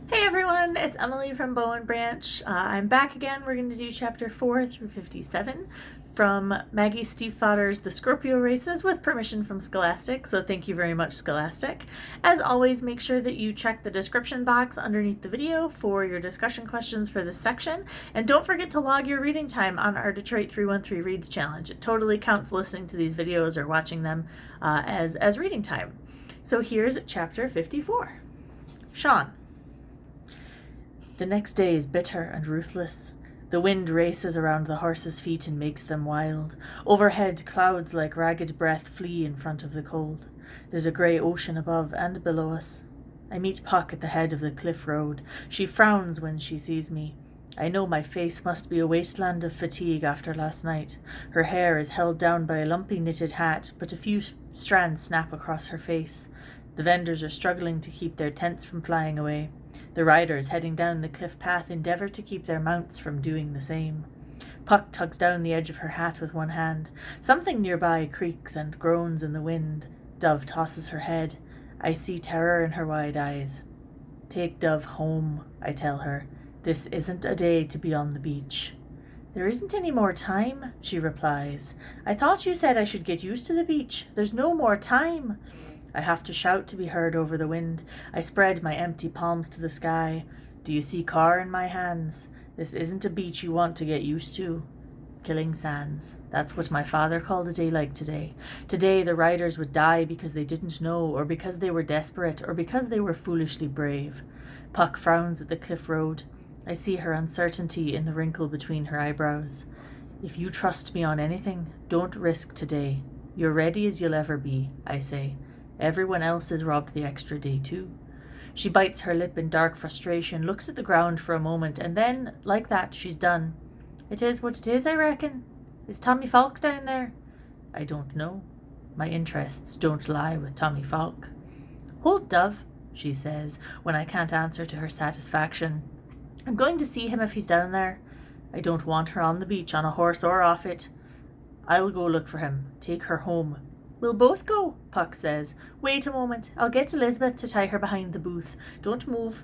Hey everyone, it's Emily from Bow and Branch. I'm back again. We're going to do chapter 4 through 57 from Maggie Steifvater's The Scorpio Races with permission from Scholastic, so thank you very much, Scholastic. As always, make sure that you check the description box underneath the video for your discussion questions for this section, and don't forget to log your reading time on our Detroit 313 Reads Challenge. It totally counts listening to these videos or watching them as reading time. So here's chapter 54. Sean. The next day is bitter and ruthless. The wind races around the horses' feet and makes them wild. Overhead, clouds like ragged breath flee in front of the cold. There's a grey ocean above and below us. I meet Puck at the head of the cliff road. She frowns when she sees me. I know my face must be a wasteland of fatigue after last night. Her hair is held down by a lumpy knitted hat, but a few strands snap across her face. The vendors are struggling to keep their tents from flying away. The riders heading down the cliff path endeavour to keep their mounts from doing the same. Puck tugs down the edge of her hat with one hand. Something nearby creaks and groans in the wind. Dove tosses her head. I see terror in her wide eyes. Take Dove home, I tell her. This isn't a day to be on the beach. There isn't any more time, she replies. I thought you said I should get used to the beach. There's no more time. I have to shout to be heard over the wind. I spread my empty palms to the sky. Do you see car in my hands? This isn't a beach you want to get used to. Killing sands. That's what my father called a day like today. Today the riders would die because they didn't know, or because they were desperate, or because they were foolishly brave. Puck frowns at the cliff road. I see her uncertainty in the wrinkle between her eyebrows. If you trust me on anything, don't risk today. You're ready as you'll ever be, I say. Everyone else is robbed the extra day too. She bites her lip in dark frustration, looks at the ground for a moment, and then, like that, she's done. It is what it is, I reckon. Is Tommy Falk down there? I don't know. My interests don't lie with Tommy Falk. Hold, Dove, she says, when I can't answer to her satisfaction. I'm going to see him if he's down there. I don't want her on the beach on a horse or off it. I'll go look for him. Take her home. We'll both go, Puck says. Wait a moment. I'll get Elizabeth to tie her behind the booth. Don't move.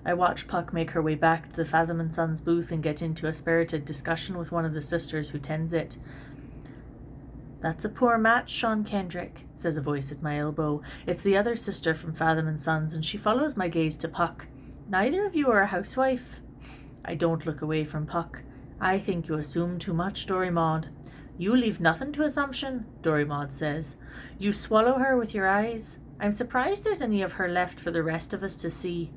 I watch Puck make her way back to the Fathom & Sons booth and get into a spirited discussion with one of the sisters who tends it. That's a poor match, Sean Kendrick, says a voice at my elbow. It's the other sister from Fathom & Sons, and she follows my gaze to Puck. Neither of you are a housewife. I don't look away from Puck. I think you assume too much, Dory Maud. You leave nothing to assumption, Dory Maud says. You swallow her with your eyes. I'm surprised there's any of her left for the rest of us to see.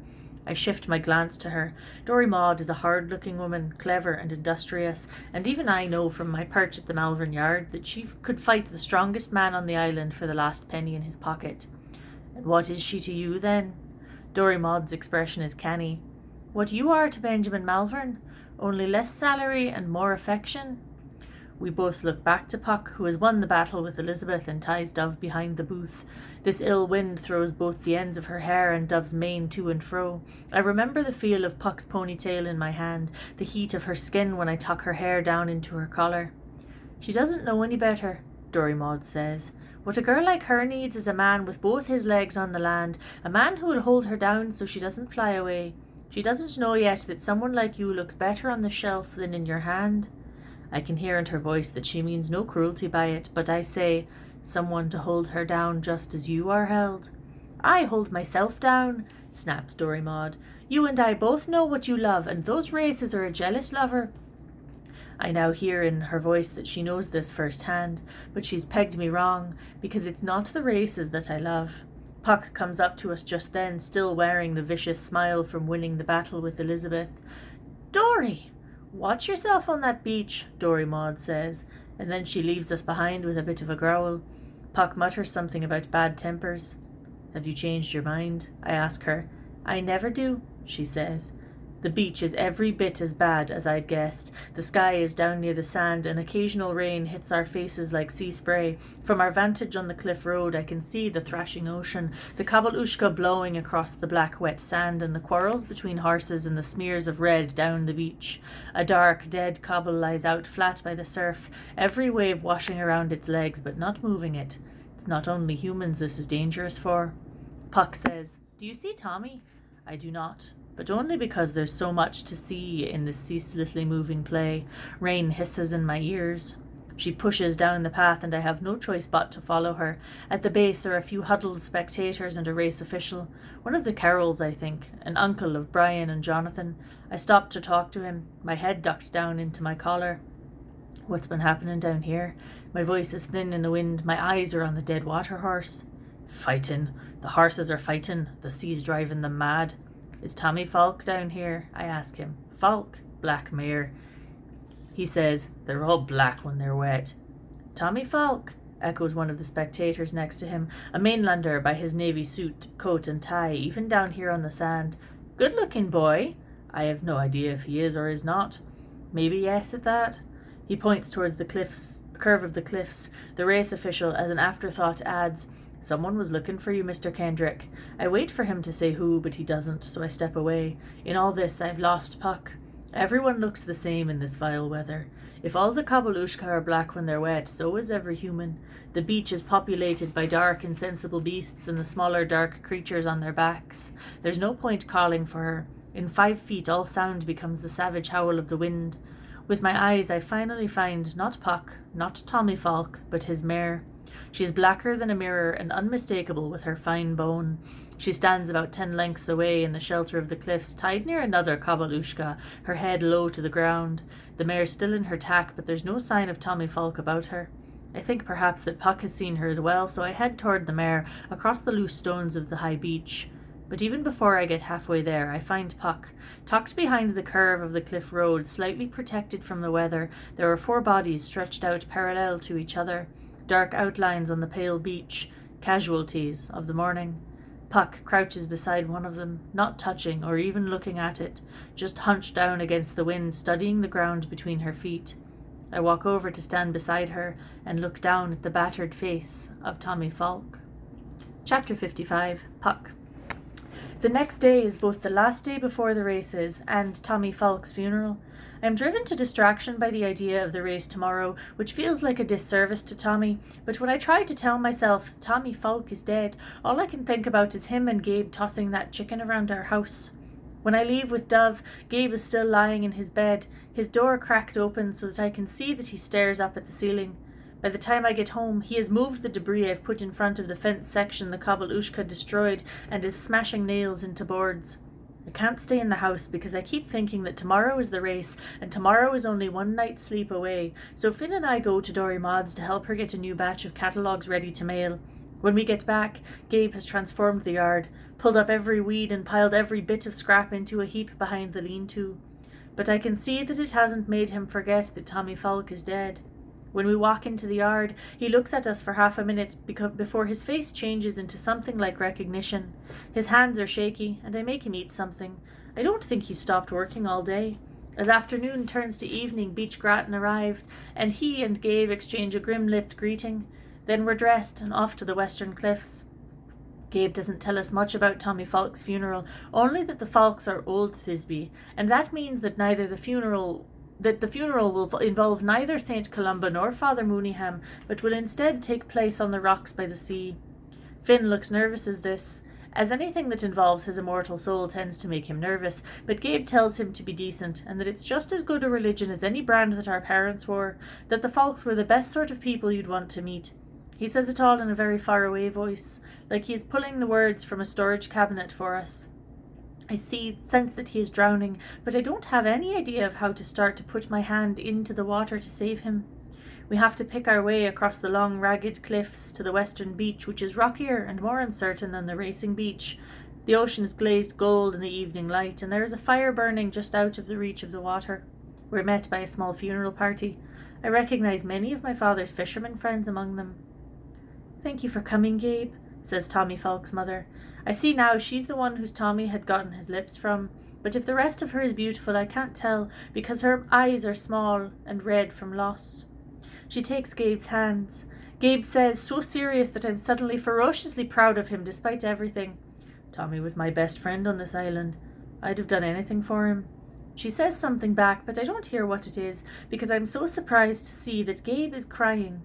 I shift my glance to her. Dory Maud is a hard-looking woman, clever and industrious, and even I know from my perch at the Malvern Yard that she could fight the strongest man on the island for the last penny in his pocket. And what is she to you, then? Dory Maud's expression is canny. What you are to Benjamin Malvern, only less salary and more affection. We both look back to Puck, who has won the battle with Elizabeth and ties Dove behind the booth. This ill wind throws both the ends of her hair and Dove's mane to and fro. I remember the feel of Puck's ponytail in my hand, the heat of her skin when I tuck her hair down into her collar. She doesn't know any better, Dory Maud says. What a girl like her needs is a man with both his legs on the land, a man who will hold her down so she doesn't fly away. She doesn't know yet that someone like you looks better on the shelf than in your hand. I can hear in her voice that she means no cruelty by it, but I say, someone to hold her down just as you are held. I hold myself down, snaps Dory Maud. You and I both know what you love, and those Races are a jealous lover. I now hear in her voice that she knows this firsthand, but she's pegged me wrong, because it's not the Races that I love. Puck comes up to us just then, still wearing the vicious smile from winning the battle with Elizabeth. Dory! Watch yourself on that beach, Dory Maud says, and then she leaves us behind with a bit of a growl. Puck mutters something about bad tempers. Have you changed your mind? I ask her. I never do, she says. The beach is every bit as bad as I'd guessed. The sky is down near the sand, and occasional rain hits our faces like sea spray. From our vantage on the cliff road I can see the thrashing ocean, the kabalushka blowing across the black wet sand, and the quarrels between horses and the smears of red down the beach. A dark, dead cobble lies out flat by the surf, every wave washing around its legs but not moving it. It's not only humans this is dangerous for. Puck says, Do you see Tommy? I do not, but only because there's so much to see in this ceaselessly moving play. Rain hisses in my ears. She pushes down the path, and I have no choice but to follow her. At the base are a few huddled spectators and a race official. One of the Carrolls, I think, an uncle of Brian and Jonathan. I stop to talk to him, my head ducked down into my collar. What's been happening down here? My voice is thin in the wind. My eyes are on the dead water horse. Fighting. The horses are fighting. The sea's driving them mad. Is Tommy Falk down here? I ask him. Falk? Black mare. He says, they're all black when they're wet. Tommy Falk, echoes one of the spectators next to him, a mainlander by his navy suit, coat and tie, even down here on the sand. Good-looking boy. I have no idea if he is or is not. Maybe yes at that. He points towards the curve of the cliffs. The race official, as an afterthought, adds, Someone was looking for you, Mr. Kendrick. I wait for him to say who, but he doesn't, so I step away. In all this, I've lost Puck. Everyone looks the same in this vile weather. If all the Kabalushka are black when they're wet, so is every human. The beach is populated by dark, insensible beasts and the smaller dark creatures on their backs. There's no point calling for her. In 5 feet all sound becomes the savage howl of the wind. With my eyes I finally find not Puck, not Tommy Falk, but his mare. She is blacker than a mirror and unmistakable with her fine bone. She stands about 10 lengths away in the shelter of the cliffs, tied near another Kabalushka, her head low to the ground. The mare's still in her tack, but there's no sign of Tommy Falk about her. I think perhaps that Puck has seen her as well, so I head toward the mare, across the loose stones of the high beach. But even before I get halfway there, I find Puck. Tucked behind the curve of the cliff road, slightly protected from the weather, there are 4 bodies stretched out parallel to each other. Dark outlines on the pale beach, casualties of the morning. Puck crouches beside one of them, not touching or even looking at it, just hunched down against the wind, studying the ground between her feet. I walk over to stand beside her and look down at the battered face of Tommy Falk. Chapter 55, Puck. The next day is both the last day before the races and Tommy Falk's funeral. I am driven to distraction by the idea of the race tomorrow, which feels like a disservice to Tommy, but when I try to tell myself Tommy Falk is dead, all I can think about is him and Gabe tossing that chicken around our house. When I leave with Dove, Gabe is still lying in his bed, his door cracked open so that I can see that he stares up at the ceiling. By the time I get home, he has moved the debris I've put in front of the fence section the Kabalushka destroyed and is smashing nails into boards. I can't stay in the house because I keep thinking that tomorrow is the race and tomorrow is only 1 night's sleep away, so Finn and I go to Dory Maud's to help her get a new batch of catalogues ready to mail. When we get back, Gabe has transformed the yard, pulled up every weed and piled every bit of scrap into a heap behind the lean-to. But I can see that it hasn't made him forget that Tommy Falk is dead. When we walk into the yard, he looks at us for half a minute before his face changes into something like recognition. His hands are shaky, and I make him eat something. I don't think he's stopped working all day. As afternoon turns to evening, Beach Grattan arrived, and he and Gabe exchange a grim-lipped greeting. Then we're dressed and off to the western cliffs. Gabe doesn't tell us much about Tommy Falk's funeral, only that the Falks are old Thisbe, and that means that the funeral will involve neither St. Columba nor Father Mooneyham, but will instead take place on the rocks by the sea. Finn looks nervous as anything that involves his immortal soul tends to make him nervous, but Gabe tells him to be decent, and that it's just as good a religion as any brand that our parents wore, that the Falks were the best sort of people you'd want to meet. He says it all in a very far-away voice, like he is pulling the words from a storage cabinet for us. I sense that he is drowning, but I don't have any idea of how to start to put my hand into the water to save him. We have to pick our way across the long, ragged cliffs to the western beach, which is rockier and more uncertain than the racing beach. The ocean is glazed gold in the evening light, and there is a fire burning just out of the reach of the water. We're met by a small funeral party. I recognize many of my father's fishermen friends among them. "Thank you for coming, Gabe," says Tommy Falk's mother. I see now she's the one whose Tommy had gotten his lips from, but if the rest of her is beautiful I can't tell, because her eyes are small and red from loss. She takes Gabe's hands. Gabe says, so serious that I'm suddenly ferociously proud of him despite everything. Tommy was my best friend on this island. I'd have done anything for him. She says something back, but I don't hear what it is, because I'm so surprised to see that Gabe is crying.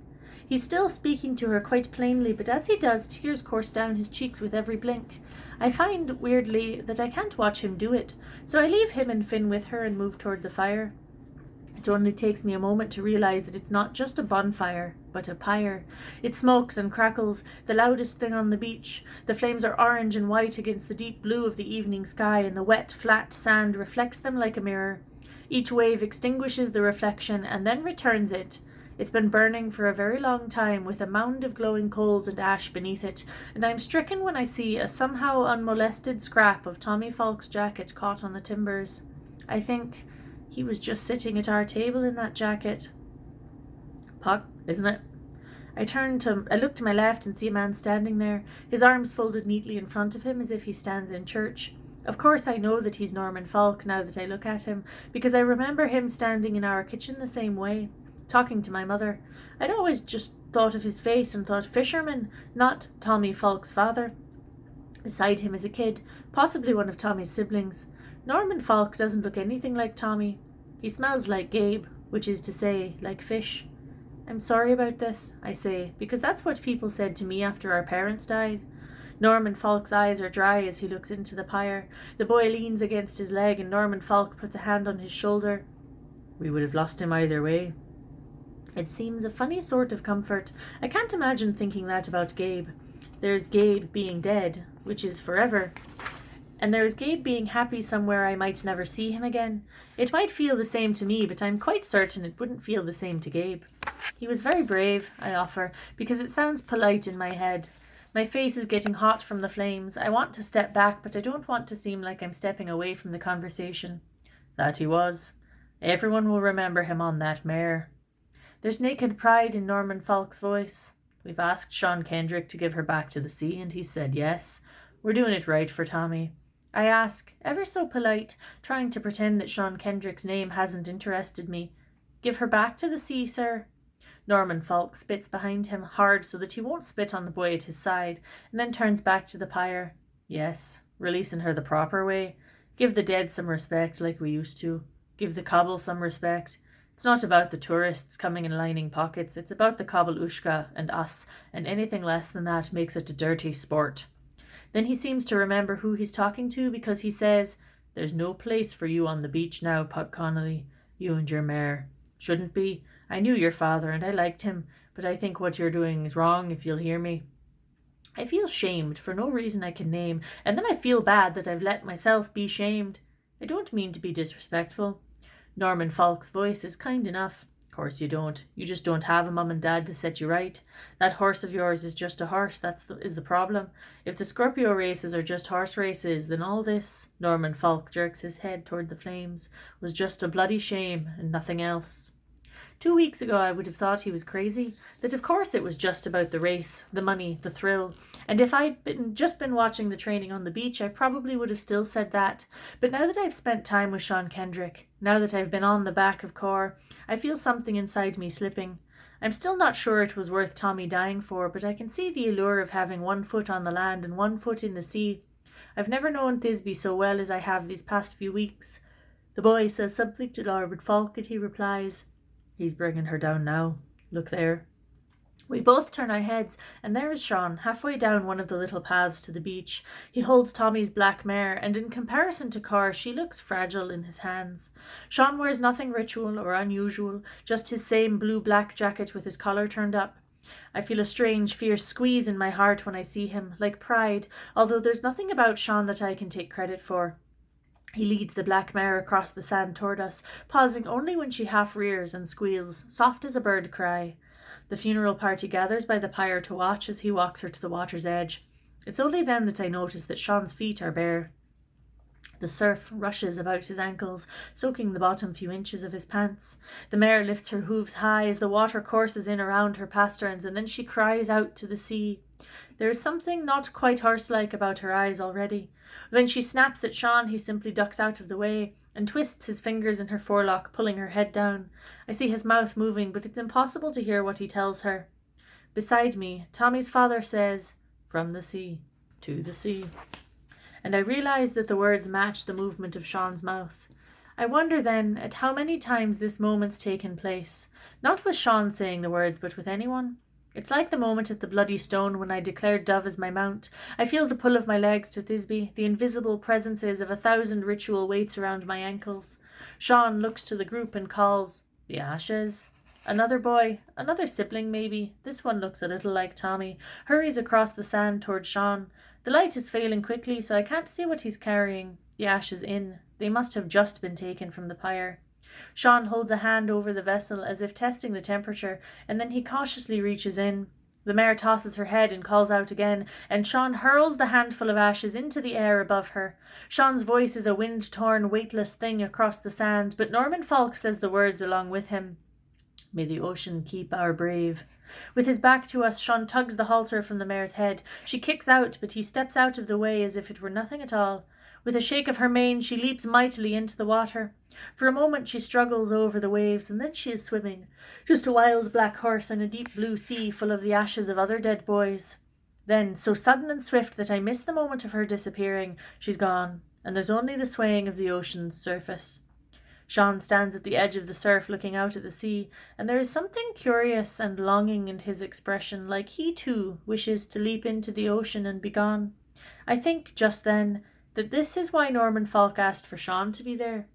He's still speaking to her quite plainly, but as he does, tears course down his cheeks with every blink. I find, weirdly, that I can't watch him do it, so I leave him and Finn with her and move toward the fire. It only takes me a moment to realize that it's not just a bonfire, but a pyre. It smokes and crackles, the loudest thing on the beach. The flames are orange and white against the deep blue of the evening sky, and the wet, flat sand reflects them like a mirror. Each wave extinguishes the reflection and then returns it. It's been burning for a very long time, with a mound of glowing coals and ash beneath it, and I'm stricken when I see a somehow unmolested scrap of Tommy Falk's jacket caught on the timbers. I think he was just sitting at our table in that jacket. Puck, isn't it? I look to my left and see a man standing there, his arms folded neatly in front of him as if he stands in church. Of course I know that he's Norman Falk now that I look at him, because I remember him standing in our kitchen the same way, talking to my mother. I'd always just thought of his face and thought fisherman, not Tommy Falk's father. Beside him is a kid, possibly one of Tommy's siblings. Norman Falk doesn't look anything like Tommy. He smells like Gabe, which is to say, like fish. I'm sorry about this, I say, because that's what people said to me after our parents died. Norman Falk's eyes are dry as he looks into the pyre. The boy leans against his leg and Norman Falk puts a hand on his shoulder. We would have lost him either way. It seems a funny sort of comfort. I can't imagine thinking that about Gabe. There's Gabe being dead, which is forever. And there's Gabe being happy somewhere I might never see him again. It might feel the same to me, but I'm quite certain it wouldn't feel the same to Gabe. He was very brave, I offer, because it sounds polite in my head. My face is getting hot from the flames. I want to step back, but I don't want to seem like I'm stepping away from the conversation. That he was. Everyone will remember him on that mare. There's naked pride in Norman Falk's voice. We've asked Sean Kendrick to give her back to the sea, and he said yes. We're doing it right for Tommy. I ask, ever so polite, trying to pretend that Sean Kendrick's name hasn't interested me. Give her back to the sea, sir? Norman Falk spits behind him, hard so that he won't spit on the boy at his side, and then turns back to the pyre. Yes, releasing her the proper way. Give the dead some respect like we used to. Give the cobble some respect. It's not about the tourists coming and lining pockets, it's about the Kobelushka and us, and anything less than that makes it a dirty sport. Then he seems to remember who he's talking to, because he says, There's no place for you on the beach now, Puck Connolly, you and your mare. Shouldn't be. I knew your father and I liked him, but I think what you're doing is wrong, if you'll hear me. I feel shamed for no reason I can name, and then I feel bad that I've let myself be shamed. I don't mean to be disrespectful. Norman Falk's voice is kind enough. Of course you don't. You just don't have a mum and dad to set you right. That horse of yours is just a horse, is the problem. If the Scorpio races are just horse races, then all this, Norman Falk jerks his head toward the flames, was just a bloody shame and nothing else. 2 weeks ago I would have thought he was crazy, that of course it was just about the race, the money, the thrill, and if I'd just been watching the training on the beach I probably would have still said that. But now that I've spent time with Sean Kendrick, now that I've been on the back of Cor, I feel something inside me slipping. I'm still not sure it was worth Tommy dying for, but I can see the allure of having 1 foot on the land and 1 foot in the sea. I've never known Thisbe so well as I have these past few weeks. The boy says something to Lord Falk and he replies, He's bringing her down now. Look there. We both turn our heads, and there is Sean, halfway down one of the little paths to the beach. He holds Tommy's black mare, and in comparison to Cor, she looks fragile in his hands. Sean wears nothing ritual or unusual, just his same blue-black jacket with his collar turned up. I feel a strange, fierce squeeze in my heart when I see him, like pride, although there's nothing about Sean that I can take credit for. He leads the black mare across the sand toward us, pausing only when she half rears and squeals, soft as a bird cry. The funeral party gathers by the pyre to watch as he walks her to the water's edge. It's only then that I notice that Sean's feet are bare. The surf rushes about his ankles, soaking the bottom few inches of his pants. The mare lifts her hooves high as the water courses in around her pasterns, and then she cries out to the sea. There is something not quite horse-like about her eyes already. When she snaps at Sean, he simply ducks out of the way and twists his fingers in her forelock, pulling her head down. I see his mouth moving, but it's impossible to hear what he tells her. Beside me, Tommy's father says, From the sea, to the sea. And I realize that the words match the movement of Sean's mouth. I wonder then at how many times this moment's taken place, not with Sean saying the words, but with anyone. It's like the moment at the Bloody Stone when I declared Dove as my mount. I feel the pull of my legs to Thisbe, the invisible presences of 1,000 ritual weights around my ankles. Sean looks to the group and calls, "The Ashes." Another boy, another sibling maybe, this one looks a little like Tommy, hurries across the sand toward Sean. The light is failing quickly, so I can't see what he's carrying. The ashes in. They must have just been taken from the pyre. Sean holds a hand over the vessel as if testing the temperature, and then he cautiously reaches in. The mare tosses her head and calls out again, and Sean hurls the handful of ashes into the air above her. Sean's voice is a wind-torn, weightless thing across the sand, but Norman Falk says the words along with him. "May the ocean keep our brave." With his back to us, Sean tugs the halter from the mare's head. She kicks out, but he steps out of the way as if it were nothing at all. With a shake of her mane, she leaps mightily into the water. For a moment she struggles over the waves, and then she is swimming. Just a wild black horse in a deep blue sea full of the ashes of other dead boys. Then, so sudden and swift that I miss the moment of her disappearing, she's gone, and there's only the swaying of the ocean's surface. Sean stands at the edge of the surf looking out at the sea, and there is something curious and longing in his expression, like he too wishes to leap into the ocean and be gone. I think, just then, that this is why Norman Falk asked for Sean to be there.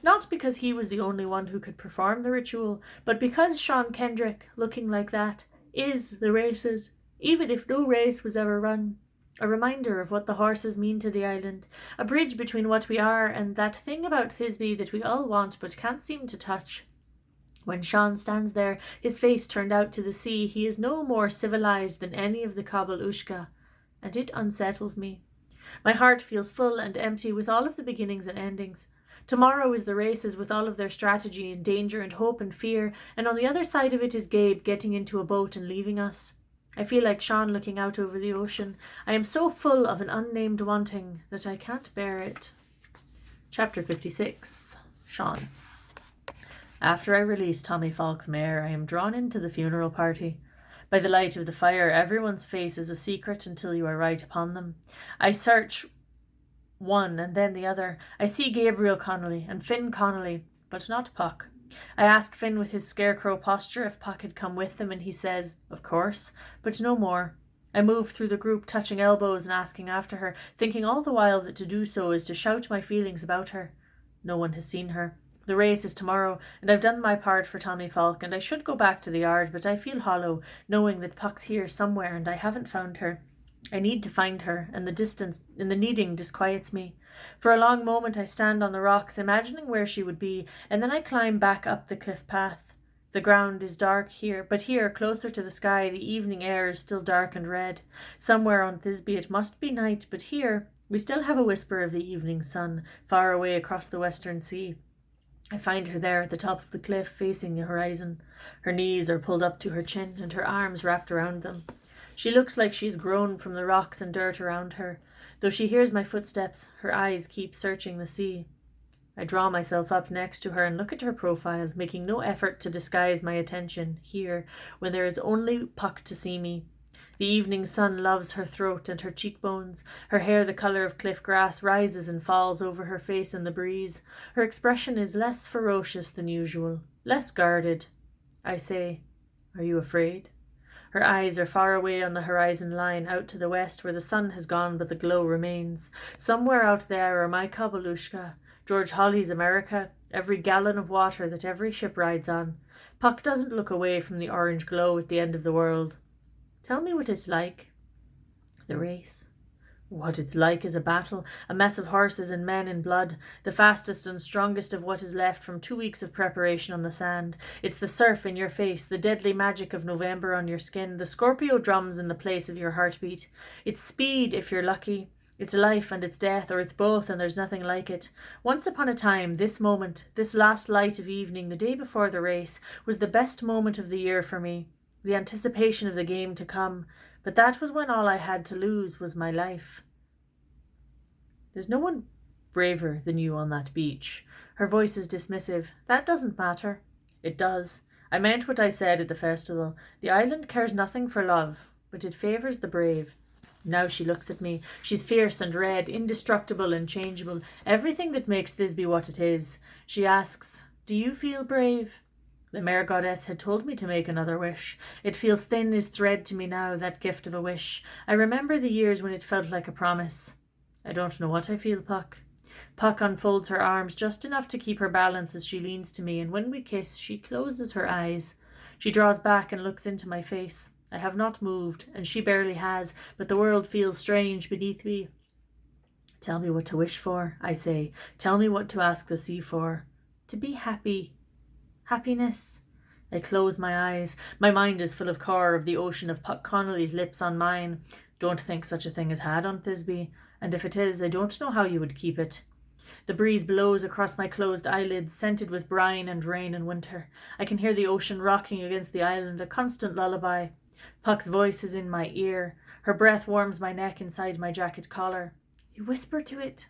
Not because he was the only one who could perform the ritual, but because Sean Kendrick, looking like that, is the races, even if no race was ever run. A reminder of what the horses mean to the island, a bridge between what we are and that thing about Thisbe that we all want but can't seem to touch. When Sean stands there, his face turned out to the sea, he is no more civilized than any of the Kabul Ushka, and it unsettles me. My heart feels full and empty with all of the beginnings and endings. Tomorrow is the races with all of their strategy and danger and hope and fear, and on the other side of it is Gabe getting into a boat and leaving us. I feel like Sean looking out over the ocean. I am so full of an unnamed wanting that I can't bear it. Chapter 56. Sean. After I release Tommy Falk's mare, I am drawn into the funeral party. By the light of the fire, everyone's face is a secret until you are right upon them. I search one and then the other. I see Gabriel Connolly and Finn Connolly, but not Puck. I ask Finn with his scarecrow posture if Puck had come with them, and he says, "Of course," but no more. I move through the group, touching elbows and asking after her, thinking all the while that to do so is to shout my feelings about her. No one has seen her. The race is tomorrow, and I've done my part for Tommy Falk, and I should go back to the yard, but I feel hollow, knowing that Puck's here somewhere and I haven't found her. I need to find her, and the distance in the needing disquiets me. For a long moment I stand on the rocks, imagining where she would be, and then I climb back up the cliff path. The ground is dark here, but here, closer to the sky, the evening air is still dark and red. Somewhere on Thisbe it must be night, but here we still have a whisper of the evening sun, far away across the western sea. I find her there at the top of the cliff, facing the horizon. Her knees are pulled up to her chin, and her arms wrapped around them. She looks like she's grown from the rocks and dirt around her. Though she hears my footsteps, her eyes keep searching the sea. I draw myself up next to her and look at her profile, making no effort to disguise my attention here, when there is only Puck to see me. The evening sun loves her throat and her cheekbones. Her hair, the colour of cliff grass, rises and falls over her face in the breeze. Her expression is less ferocious than usual, less guarded. I say, "Are you afraid?" Her eyes are far away on the horizon line, out to the west where the sun has gone but the glow remains. Somewhere out there are my Kabalushka, George Holly's America, every gallon of water that every ship rides on. Puck doesn't look away from the orange glow at the end of the world. Tell me what it's like. The race. What it's like is a battle, a mess of horses and men in blood, the fastest and strongest of what is left from 2 weeks of preparation on the sand. It's the surf in your face, the deadly magic of November on your skin, the Scorpio drums in the place of your heartbeat. It's speed if you're lucky. It's life and it's death, or it's both, and there's nothing like it. Once upon a time, this moment, this last light of evening, the day before the race, was the best moment of the year for me. The anticipation of the game to come, but that was when all I had to lose was my life. There's no one braver than you on that beach. Her voice is dismissive. That doesn't matter. It does. I meant what I said at the festival. The island cares nothing for love, but it favours the brave. Now she looks at me. She's fierce and red, indestructible and changeable, everything that makes Thisbe what it is. She asks, "Do you feel brave?" The mare goddess had told me to make another wish. It feels thin as thread to me now, that gift of a wish. I remember the years when it felt like a promise. I don't know what I feel, Puck. Puck unfolds her arms just enough to keep her balance as she leans to me, and when we kiss, she closes her eyes. She draws back and looks into my face. I have not moved, and she barely has, but the world feels strange beneath me. Tell me what to wish for, I say. Tell me what to ask the sea for. To be happy. Happiness. I close my eyes. My mind is full of core of the ocean of Puck Connolly's lips on mine. Don't think such a thing is had on Thisbe, and if it is, I don't know how you would keep it. The breeze blows across my closed eyelids, scented with brine and rain and winter. I can hear the ocean rocking against the island, a constant lullaby. Puck's voice is in my ear. Her breath warms my neck inside my jacket collar. You whisper to it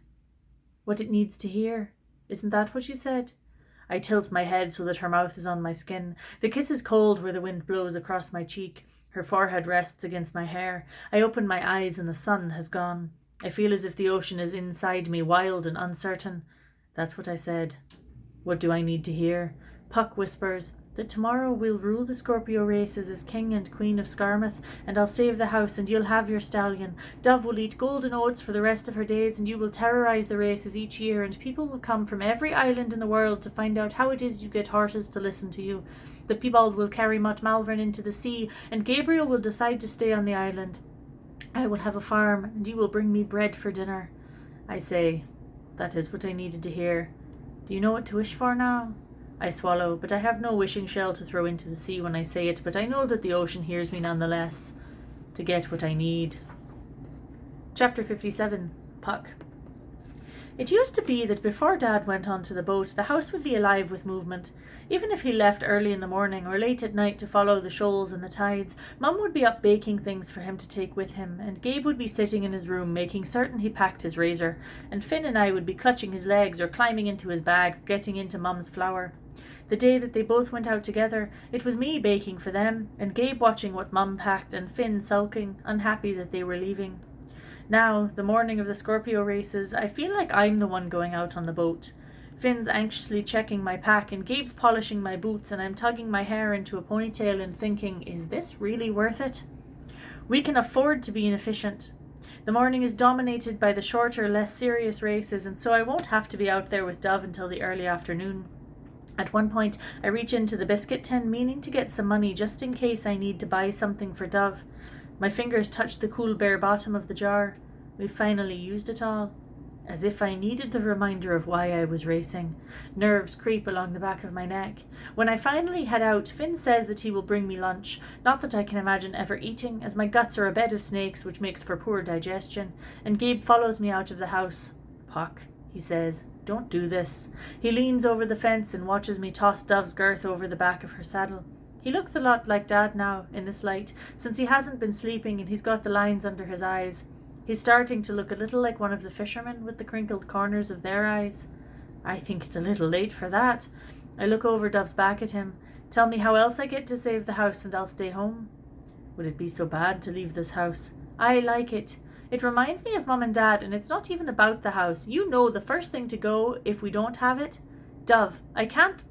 what it needs to hear. Isn't that what you said? I tilt my head so that her mouth is on my skin. The kiss is cold where the wind blows across my cheek. Her forehead rests against my hair. I open my eyes and the sun has gone. I feel as if the ocean is inside me, wild and uncertain. That's what I said. What do I need to hear? Puck whispers that tomorrow we'll rule the Scorpio races as king and queen of Skarmouth, and I'll save the house, and you'll have your stallion. Dove will eat golden oats for the rest of her days, and you will terrorize the races each year, and people will come from every island in the world to find out how it is you get horses to listen to you. The piebald will carry Mott Malvern into the sea, and Gabriel will decide to stay on the island. I will have a farm, and you will bring me bread for dinner. I say, that is what I needed to hear. Do you know what to wish for now? I swallow, but I have no wishing shell to throw into the sea when I say it, but I know that the ocean hears me nonetheless. To get what I need. Chapter 57. Puck. It used to be that before Dad went onto the boat, the house would be alive with movement. Even if he left early in the morning or late at night to follow the shoals and the tides, Mum would be up baking things for him to take with him, and Gabe would be sitting in his room making certain he packed his razor, and Finn and I would be clutching his legs or climbing into his bag or getting into Mum's flour. The day that they both went out together, it was me baking for them, and Gabe watching what Mum packed, and Finn sulking, unhappy that they were leaving. Now, the morning of the Scorpio races, I feel like I'm the one going out on the boat. Finn's anxiously checking my pack, and Gabe's polishing my boots, and I'm tugging my hair into a ponytail and thinking, is this really worth it? We can afford to be inefficient. The morning is dominated by the shorter, less serious races, and so I won't have to be out there with Dove until the early afternoon. At one point, I reach into the biscuit tin, meaning to get some money just in case I need to buy something for Dove. My fingers touch the cool bare bottom of the jar. We've finally used it all. As if I needed the reminder of why I was racing. Nerves creep along the back of my neck. When I finally head out, Finn says that he will bring me lunch. Not that I can imagine ever eating, as my guts are a bed of snakes, which makes for poor digestion. And Gabe follows me out of the house. Puck, he says, don't do this. He leans over the fence and watches me toss Dove's girth over the back of her saddle. He looks a lot like Dad now, in this light, since he hasn't been sleeping and he's got the lines under his eyes. He's starting to look a little like one of the fishermen with the crinkled corners of their eyes. I think it's a little late for that. I look over Dove's back at him. Tell me how else I get to save the house and I'll stay home. Would it be so bad to leave this house? I like it. It reminds me of Mum and Dad, and it's not even about the house. You know the first thing to go if we don't have it. Dove, I can't.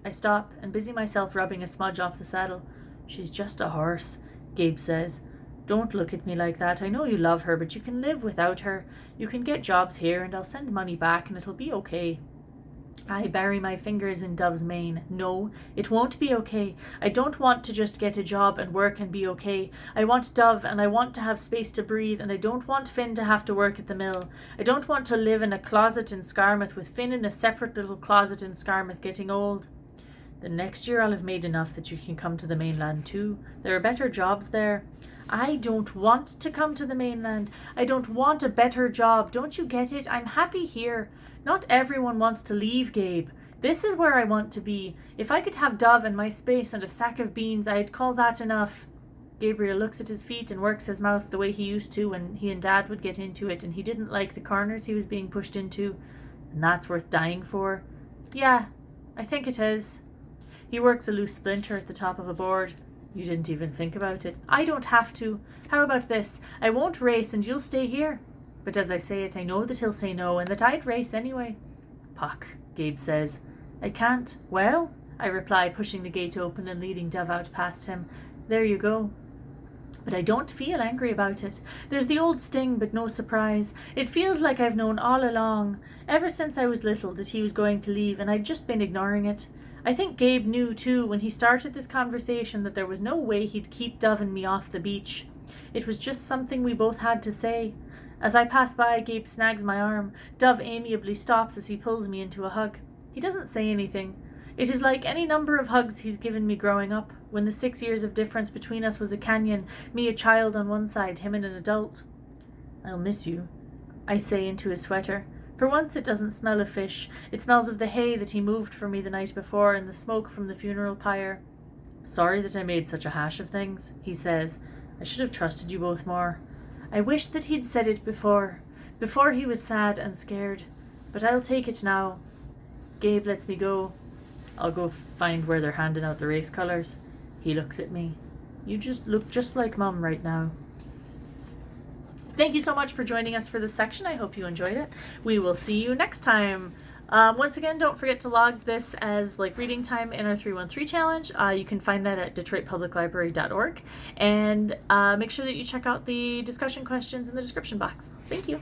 I stop and busy myself rubbing a smudge off the saddle. She's just a horse, Gabe says. Don't look at me like that. I know you love her, but you can live without her. You can get jobs here and I'll send money back and it'll be okay. I bury my fingers in Dove's mane. No, it won't be okay. I don't want to just get a job and work and be okay. I want Dove and I want to have space to breathe, and I don't want Finn to have to work at the mill. I don't want to live in a closet in Skarmouth with Finn in a separate little closet in Skarmouth getting old. The next year I'll have made enough that you can come to the mainland too. There are better jobs there. I don't want to come to the mainland. I don't want a better job. Don't you get it? I'm happy here. Not everyone wants to leave, Gabe. This is where I want to be. If I could have Dove and my space and a sack of beans, I'd call that enough. Gabriel looks at his feet and works his mouth the way he used to when he and Dad would get into it, and he didn't like the corners he was being pushed into. And that's worth dying for. Yeah, I think it is. He works a loose splinter at the top of a board. You didn't even think about it. I don't have to. How about this? I won't race and you'll stay here. But as I say it, I know that he'll say no and that I'd race anyway. Puck, Gabe says. I can't. Well, I reply, pushing the gate open and leading Dove out past him. There you go. But I don't feel angry about it. There's the old sting, but no surprise. It feels like I've known all along, ever since I was little, that he was going to leave, and I'd just been ignoring it. I think Gabe knew, too, when he started this conversation, that there was no way he'd keep Dove and me off the beach. It was just something we both had to say. As I pass by, Gabe snags my arm. Dove amiably stops as he pulls me into a hug. He doesn't say anything. It is like any number of hugs he's given me growing up, when the 6 years of difference between us was a canyon, me a child on one side, him an adult. I'll miss you, I say into his sweater. For once it doesn't smell of fish. It smells of the hay that he moved for me the night before and the smoke from the funeral pyre. Sorry that I made such a hash of things, he says. I should have trusted you both more. I wish that he'd said it before he was sad and scared. But I'll take it now. Gabe lets me go. I'll go find where they're handing out the race colours. He looks at me. You just look just like Mum right now. Thank you so much for joining us for this section. I hope you enjoyed it. We will see you next time. Once again, don't forget to log this as reading time in our 313 challenge. You can find that at detroitpubliclibrary.org. And make sure that you check out the discussion questions in the description box. Thank you.